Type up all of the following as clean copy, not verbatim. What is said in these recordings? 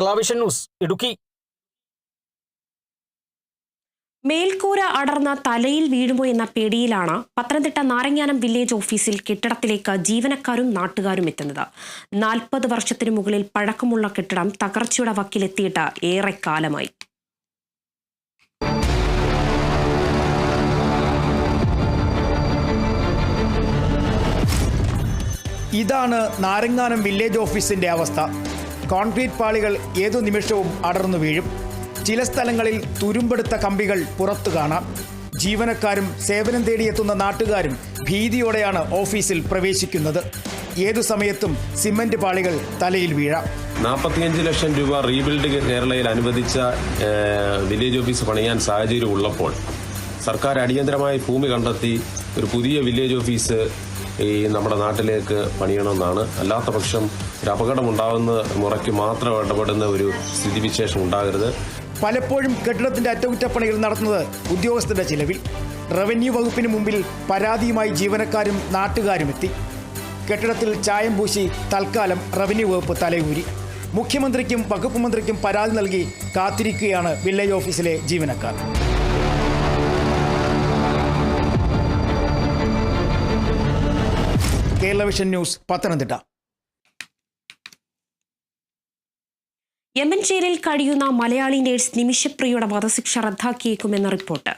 Keralavision news Idukki. മേൽക്കൂര അടർന്ന തലയിൽ വീഴുമോ എന്ന പേടിയിലാണ് പത്തനംതിട്ട നാരങ്ങാനം വില്ലേജ് ഓഫീസിൽ കെട്ടിടത്തിലേക്ക് ജീവനക്കാരും നാട്ടുകാരും എത്തുന്നത്. 40 വർഷത്തിനു മുകളിൽ പഴക്കമുള്ള കെട്ടിടം തകർച്ചയുടെ വക്കിലെത്തിയിട്ട് ഏറെക്കാലമായി. ഇതാണ് നാരങ്ങാനം വില്ലേജ് ഓഫീസിന്റെ അവസ്ഥ. കോൺക്രീറ്റ് പാളികൾ ഏതു നിമിഷവും അടർന്നു വീഴും. ചില സ്ഥലങ്ങളിൽ തുരുമ്പെടുത്ത കമ്പികൾ പുറത്തു കാണാം. ജീവനക്കാരും സേവനം തേടിയെത്തുന്ന നാട്ടുകാരും ഭീതിയോടെയാണ് ഓഫീസിൽ പ്രവേശിക്കുന്നത്. ഏതു സമയത്തും സിമന്റ് പാളികൾ തലയിൽ വീഴാം. 45 ലക്ഷം രൂപ റീബിൽഡ് കേരളയിൽ അനുവദിച്ച വില്ലേജ് ഓഫീസ് പണിയാൻ സാഹചര്യം ഉള്ളപ്പോൾ സർക്കാർ അടിയന്തരമായി ഭൂമി കണ്ടെത്തി ഒരു പുതിയ വില്ലേജ് ഓഫീസ് നമ്മുടെ നാട്ടിലേക്ക് പണിയണമെന്നാണ്. അല്ലാത്ത പക്ഷം ഒരു അപകടമുണ്ടാകുന്ന മുറയ്ക്ക് മാത്രം ഇടപെടുന്ന ഒരു സ്ഥിതിവിശേഷം ഉണ്ടാകരുത്. പലപ്പോഴും കെട്ടിടത്തിന്റെ അറ്റകുറ്റപ്പണികൾ നടത്തുന്നത് ഉദ്യോഗസ്ഥരുടെ ചിലവിൽ. റവന്യൂ വകുപ്പിന് മുമ്പിൽ പരാതിയുമായി ജീവനക്കാരും നാട്ടുകാരും എത്തി. കെട്ടിടത്തിൽ ചായം പൂശി തൽക്കാലം റവന്യൂ വകുപ്പ് തലയൂരി. മുഖ്യമന്ത്രിക്കും വകുപ്പ് മന്ത്രിക്കും പരാതി നൽകി കാത്തിരിക്കുകയാണ് വില്ലേജ് ഓഫീസിലെ ജീവനക്കാർ. കേരളവിഷൻ ന്യൂസ്, പത്തനംതിട്ട. യമൻ ജയിലിൽ കഴിയുന്ന മലയാളി നേഴ്സ് നിമിഷപ്രിയയുടെ വധശിക്ഷ റദ്ദാക്കിയേക്കുമെന്ന റിപ്പോർട്ട്.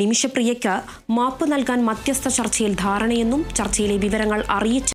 നിമിഷപ്രിയയ്ക്ക് മാപ്പ് നൽകാൻ മധ്യസ്ഥ ചർച്ചയിൽ ധാരണയെന്നും ചർച്ചയിലെ വിവരങ്ങൾ അറിയിച്ച